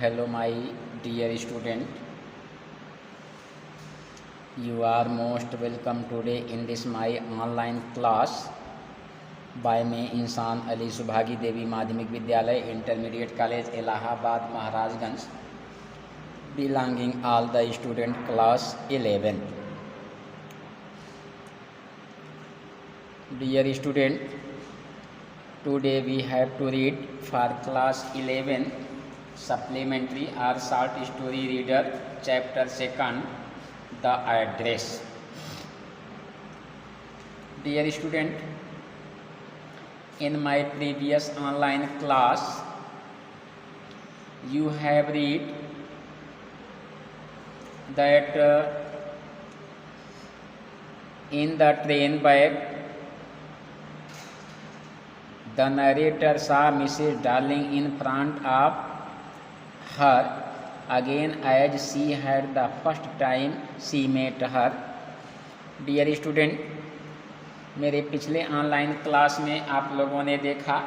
Hello, my dear student. You are most welcome today in this my online class by me इंसान अली सुभागी देवी माध्यमिक विद्यालय intermediate college Allahabad Maharajganj belonging all the student class 11. Dear student, today we have to read for class 11 supplementary or short story reader chapter 2 the address. Dear student, in my previous online class you have read that in the train back the narrator saw Mrs. Darling in front of her again as she had the first time she met her. Dear student, मेरे पिछले online class में आप लोगों ने देखा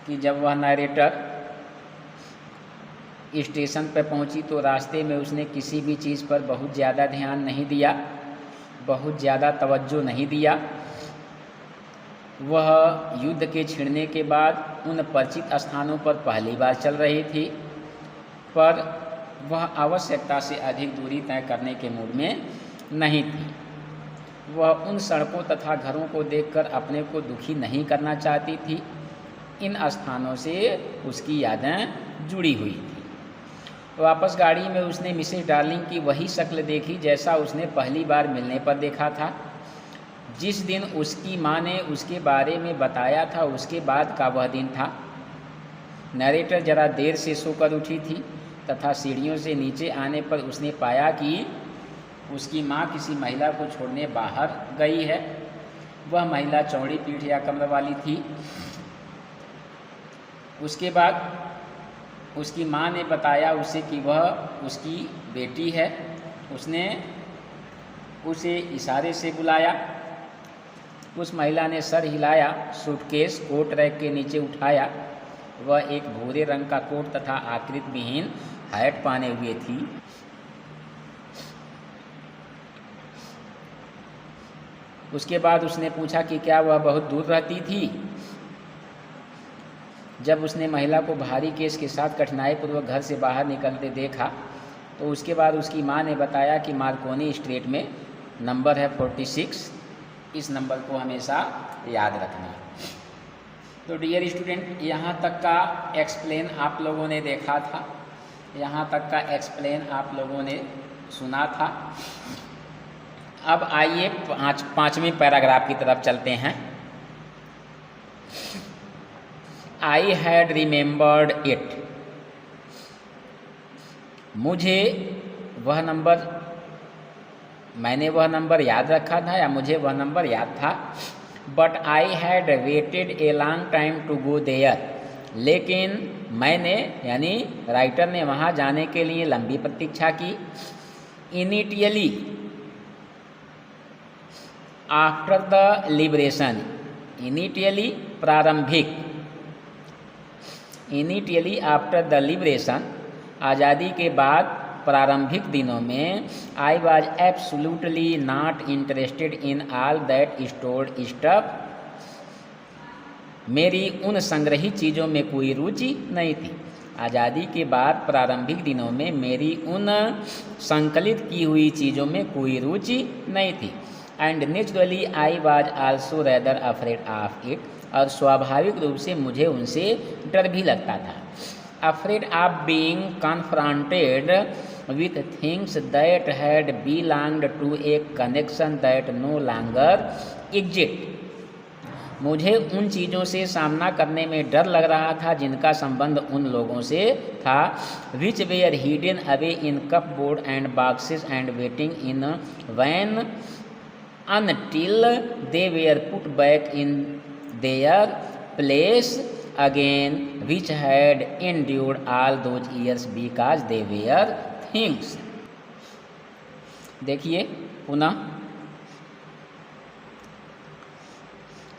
कि जब वह नरेटर स्टेशन पर पहुंची तो रास्ते में उसने किसी भी चीज़ पर बहुत ज़्यादा ध्यान नहीं दिया, बहुत ज़्यादा तवज्जो नहीं दिया। वह युद्ध के छिड़ने के बाद उन परिचित स्थानों पर पहली बार चल रही थी, पर वह आवश्यकता से अधिक दूरी तय करने के मूड में नहीं थी। वह उन सड़कों तथा घरों को देखकर अपने को दुखी नहीं करना चाहती थी। इन स्थानों से उसकी यादें जुड़ी हुई थी। वापस गाड़ी में उसने मिसेस डार्लिंग की वही शक्ल देखी जैसा उसने पहली बार मिलने पर देखा था। जिस दिन उसकी माँ ने उसके बारे में बताया था उसके बाद का वह दिन था। नरेटर जरा देर से सोकर उठी थी तथा सीढ़ियों से नीचे आने पर उसने पाया कि उसकी माँ किसी महिला को छोड़ने बाहर गई है। वह महिला चौड़ी पीठ या कमर वाली थी। उसके बाद उसकी माँ ने बताया उसे कि वह उसकी बेटी है। उसने उसे इशारे से बुलाया। उस महिला ने सर हिलाया, सूटकेस कोट रैक के नीचे उठाया। वह एक भूरे रंग का कोट तथा आकृति विहीन हैट पहने हुए थी। उसके बाद उसने पूछा कि क्या वह बहुत दूर रहती थी। जब उसने महिला को भारी केस के साथ कठिनाईपूर्वक घर से बाहर निकलते देखा तो उसके बाद उसकी माँ ने बताया कि मार्कोनी स्ट्रीट में नंबर है 46। इस नंबर को हमेशा याद रखना। तो डियर स्टूडेंट, यहाँ तक का एक्सप्लेन आप लोगों ने देखा था, यहाँ तक का एक्सप्लेन आप लोगों ने सुना था। अब आइए पाँचवें पैराग्राफ की तरफ चलते हैं। I had remembered it. मैंने वह नंबर याद रखा था या मुझे वह नंबर याद था। But I had waited a long time to go there. लेकिन मैंने यानी राइटर ने वहाँ जाने के लिए लंबी प्रतीक्षा की। इनिटियली आफ्टर द लिबरेशन, इनिटियली प्रारंभिक, इनिटियली आफ्टर द लिबरेशन आज़ादी के बाद प्रारंभिक दिनों में I was absolutely not interested in all that stored stuff. मेरी उन संग्रहित चीज़ों में कोई रुचि नहीं थी। आज़ादी के बाद प्रारंभिक दिनों में मेरी उन संकलित की हुई चीज़ों में कोई रुचि नहीं थी। And naturally I was also rather afraid of it. और स्वाभाविक रूप से मुझे उनसे डर भी लगता था। Afraid of being confronted with things that had belonged to a connection that no longer exist. मुझे उन चीज़ों से सामना करने में डर लग रहा था जिनका संबंध उन लोगों से था। Which were hidden away in cupboard and boxes and waiting in vain until they were put back in their place again, which had endured all those years because they were things. देखिए पुनः,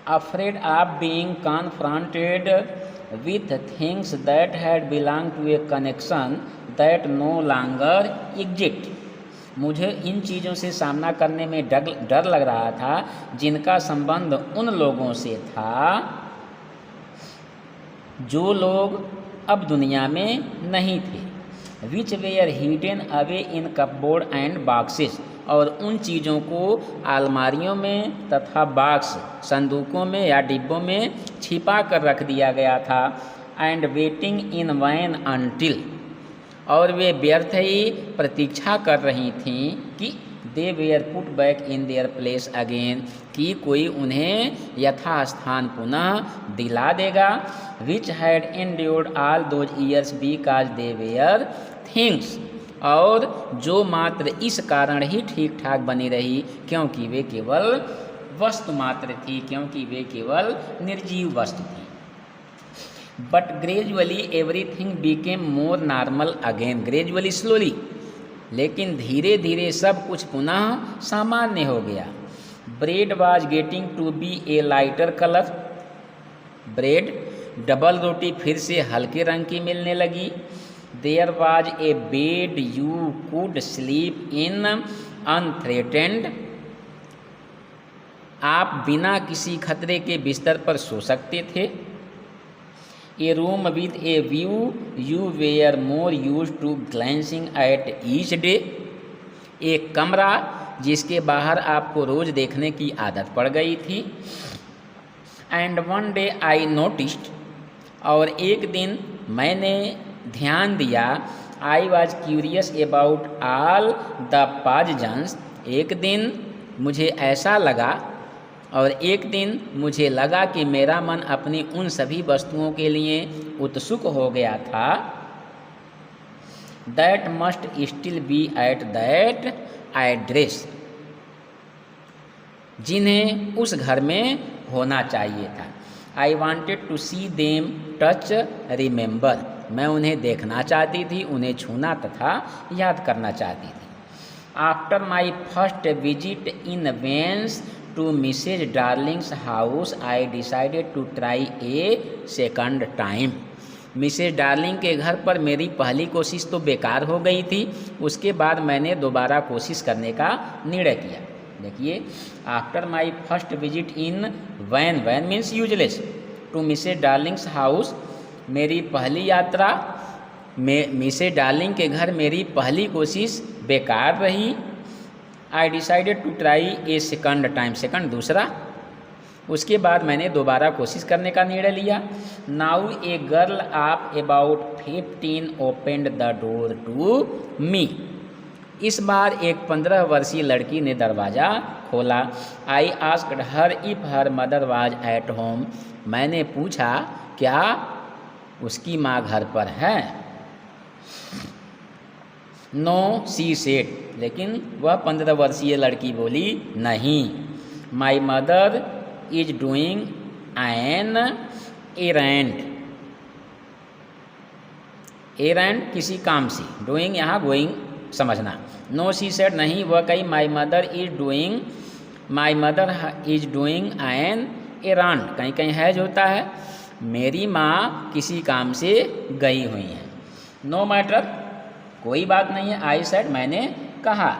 afraid of being confronted with things that had belonged to a connection that no longer exists। मुझे इन चीज़ों से सामना करने में डर लग रहा था जिनका संबंध उन लोगों से था जो लोग अब दुनिया में नहीं थे। Which were hidden away in cupboard and boxes, और उन चीज़ों को अलमारियों में तथा बॉक्स संदूकों में या डिब्बों में छिपा कर रख दिया गया था। And waiting in vain until, और वे व्यर्थ ही प्रतीक्षा कर रही थीं कि they were put back in their place again, कि कोई उन्हें यथास्थान पुनः दिला देगा। Which had endured all those years because they were things, और जो मात्र इस कारण ही ठीक ठाक बनी रही क्योंकि वे केवल वस्तु मात्र थी, क्योंकि वे केवल निर्जीव वस्तु थी। But gradually everything became more normal again, gradually slowly, लेकिन धीरे धीरे सब कुछ पुनः सामान्य हो गया। Bread was getting to be a lighter colour, bread double रोटी फिर से हल्के रंग की मिलने लगी। There was a bed you could sleep in unthreatened, आप बिना किसी खतरे के बिस्तर पर सो सकते थे। A room with a view you were more use to glancing at each day, एक कमरा जिसके बाहर आपको रोज देखने की आदत पड़ गई थी। And one day I noticed, और एक दिन मैंने ध्यान दिया, I was curious about all the passages, एक दिन मुझे ऐसा लगा और एक दिन मुझे लगा कि मेरा मन अपनी उन सभी वस्तुओं के लिए उत्सुक हो गया था। That must still be at that address, जिन्हें उस घर में होना चाहिए था। I wanted to see them touch remember, मैं उन्हें देखना चाहती थी, उन्हें छूना तथा याद करना चाहती थी। After my first visit in vain to Mrs Darling's house I decided to try a second time, Mrs Darling के घर पर मेरी पहली कोशिश तो बेकार हो गई थी, उसके बाद मैंने दोबारा कोशिश करने का निर्णय किया। देखिए, after my first visit in vain, vain means useless, to Mrs Darling's house, मेरी पहली यात्रा में मिसेज डार्लिंग के घर मेरी पहली कोशिश बेकार रही। I decided to try a second time, second दूसरा, उसके बाद मैंने दोबारा कोशिश करने का निर्णय लिया। Now a girl of about 15 opened the door to me, इस बार एक 15 वर्षीय लड़की ने दरवाज़ा खोला। I asked her if her mother was at home, मैंने पूछा क्या उसकी माँ घर पर है। नो सी सेड, लेकिन वह 15 वर्षीय लड़की बोली नहीं। My mother is doing an errand, errand किसी काम से, डूइंग यहाँ गोइंग समझना। नो सी सेड, नहीं वह कही। My mother is doing, my mother is doing an एरांड, कहीं कहीं हैज होता है, मेरी माँ किसी काम से गई हुई है। नो मैटर, कोई बात नहीं है। आई सेड, मैंने कहा।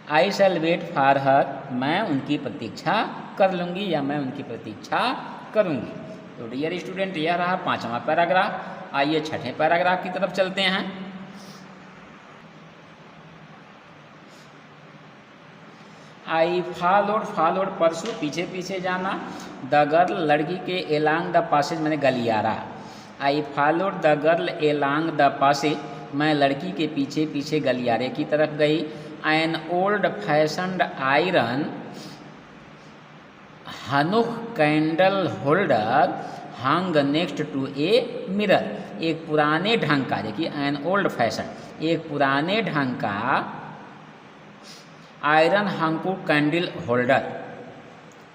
आई शैल वेट फॉर हर, मैं उनकी प्रतीक्षा कर लूँगी या मैं उनकी प्रतीक्षा करूँगी। तो डियर स्टूडेंट, यह रहा 5वां पैराग्राफ। आइए 6ठे पैराग्राफ की तरफ चलते हैं। आई फॉलोड, फॉलोड परसों पीछे पीछे जाना। द गर्ल लड़की के एलांग द पासेज, मैंने गलियारा। I followed the girl along the passage, मैं लड़की के पीछे पीछे गलियारे की तरफ गई। An old fashioned iron Hanukkah candle holder hung next to a mirror, एक पुराने ढंग का, देखिए एन ओल्ड फैशन, एक पुराने ढंग का आयरन हंकू कैंडल होल्डर,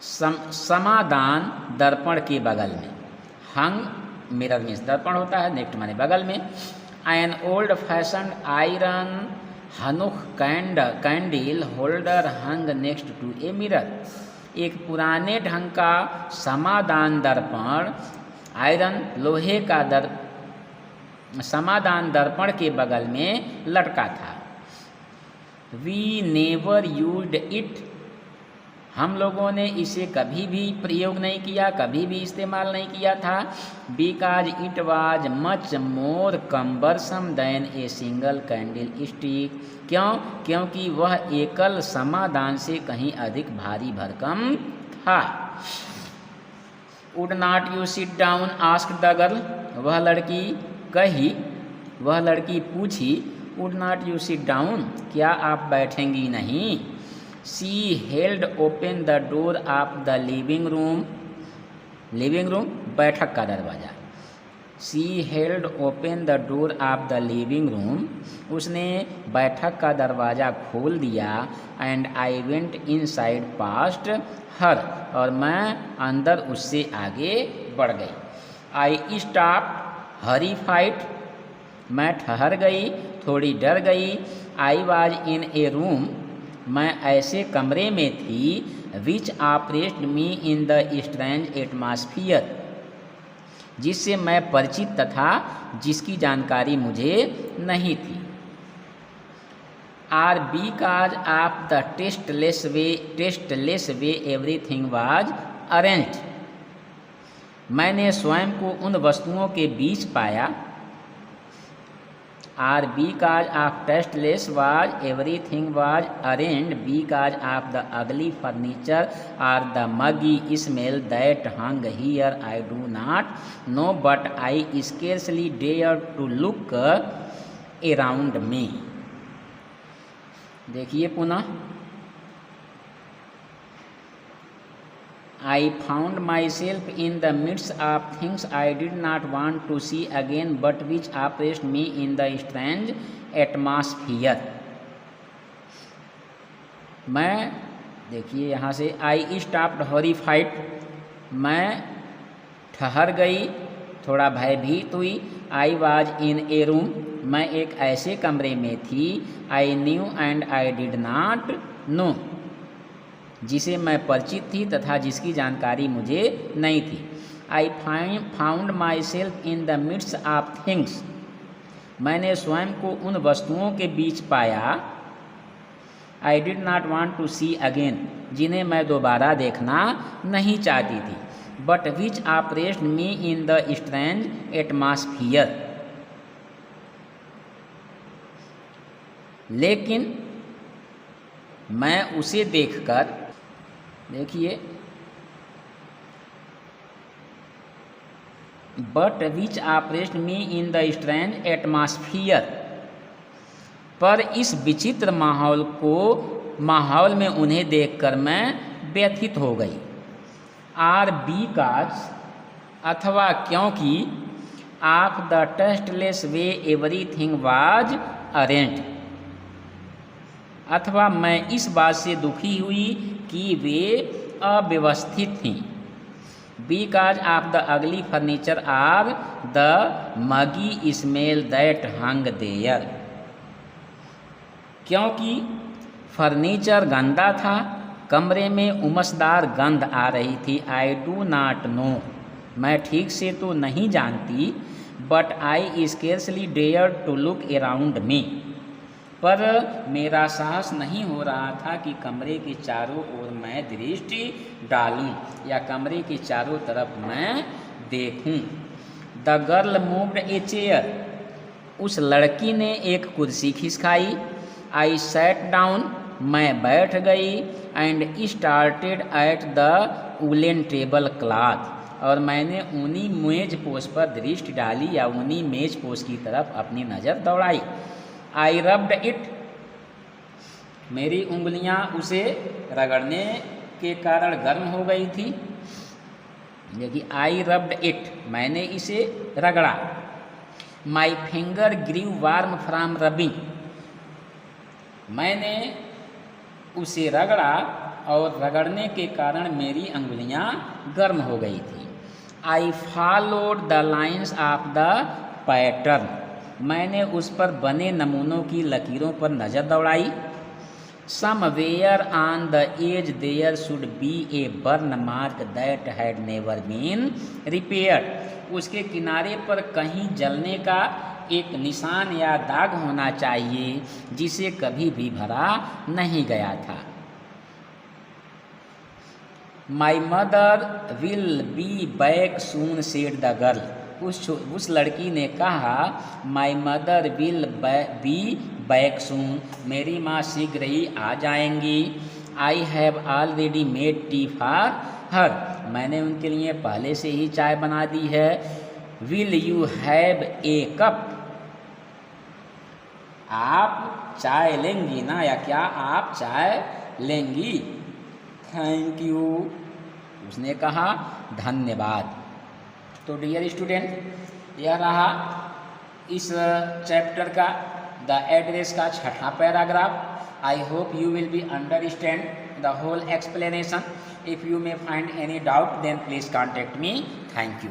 समादान दर्पण के बगल में। हंग मिरर मीन्स दर्पण होता है, नेक्स्ट माने बगल में। An old fashion iron Hanukkah candle holder hung next to a mirror, एक पुराने ढंग का समादान दर्पण आयरन लोहे का समाधान दर्पण के बगल में लटका था। वी नेवर यूज्ड इट, हम लोगों ने इसे कभी भी प्रयोग नहीं किया, कभी भी इस्तेमाल नहीं किया था। Because it was much more cumbersome than a single candlestick, क्यों? क्योंकि वह एकल समाधान से कहीं अधिक भारी भरकम था। Would not you sit down asked the girl, वह लड़की पूछी। Would not you sit down, क्या आप बैठेंगी नहीं? She held open the door of the living room, बैठक का दरवाज़ा। She held open the door of the living room, उसने बैठक का दरवाज़ा खोल दिया। And I went inside past her, और मैं अंदर उससे आगे बढ़ गई। आई स्टॉप्ड हॉरिफाइड, मैं ठहर गई, थोड़ी डर गई। I was in A room, मैं ऐसे कमरे में थी। Which oppressed me in the strange atmosphere, जिससे मैं परिचित तथा जिसकी जानकारी मुझे नहीं थी। Or because of the tasteless way everything was arranged, मैंने स्वयं को उन वस्तुओं के बीच पाया। Or because of tasteless was everything was arranged, because of the ugly furniture or the muggy smell that hung here, I do not know but I scarcely dare to look around me. देखिए पुनः, I found myself in the midst of things I did not want to see again, but which oppressed me in the strange atmosphere. मैं, देखिए यहाँ से, I stopped horrified, मैं ठहर गई, थोड़ा भयभीत हुई। I was in a room, मैं एक ऐसे कमरे में थी। I knew and I did not know, जिसे मैं परिचित थी तथा जिसकी जानकारी मुझे नहीं थी। I found myself in the midst of things, मैंने स्वयं को उन वस्तुओं के बीच पाया। I did not want to see again, जिन्हें मैं दोबारा देखना नहीं चाहती थी। But which oppressed me in the strange atmosphere, लेकिन मैं उसे देखकर, देखिए, but which oppressed me in the strange atmosphere, पर इस विचित्र माहौल में उन्हें देखकर मैं व्यथित हो गई। आर बिकॉज, अथवा क्योंकि, of the tasteless way everything was arranged, अथवा मैं इस बात से दुखी हुई कि वे अव्यवस्थित थीं। Because of the ugly furniture or the muggy smell that hung there, क्योंकि फर्नीचर गंदा था, कमरे में उमसदार गंध आ रही थी। आई डू नॉट नो, मैं ठीक से तो नहीं जानती। But I scarcely dare to look around me, पर मेरा साहस नहीं हो रहा था कि कमरे के चारों ओर मैं दृष्टि डालूं या कमरे के चारों तरफ मैं देखूं। The girl moved a chair, उस लड़की ने एक कुर्सी खिसकाई। आई सैट डाउन, मैं बैठ गई। And started at the woollen table cloth, और मैंने ऊनी मेज पोश पर दृष्टि डाली या ऊनी मेज पोश की तरफ अपनी नज़र दौड़ाई। आई रब्ड इट, मेरी उंगलियां उसे रगड़ने के कारण गर्म हो गई थी। देखिए, आई रब्ड इट, मैंने इसे रगड़ा। My finger grew warm from rubbing, मैंने उसे रगड़ा और रगड़ने के कारण मेरी अंगुलियां गर्म हो गई थी। I followed the lines of the pattern, मैंने उस पर बने नमूनों की लकीरों पर नज़र दौड़ाई। Somewhere on the edge there should be a burn mark that had never been repaired, उसके किनारे पर कहीं जलने का एक निशान या दाग होना चाहिए जिसे कभी भी भरा नहीं गया था। My mother will be back soon said the girl. उस लड़की ने कहा, my mother will be back soon, मेरी माँ शीघ्र ही आ जाएंगी। I have already made tea for her, मैंने उनके लिए पहले से ही चाय बना दी है। Will you have a cup, आप चाय लेंगी ना, या क्या आप चाय लेंगी? थैंक यू, उसने कहा धन्यवाद। तो डियर स्टूडेंट, यह रहा इस चैप्टर का द एड्रेस का छठा paragraph. I hope you will be understand the whole explanation. If you may find any doubt then please contact me. Thank you.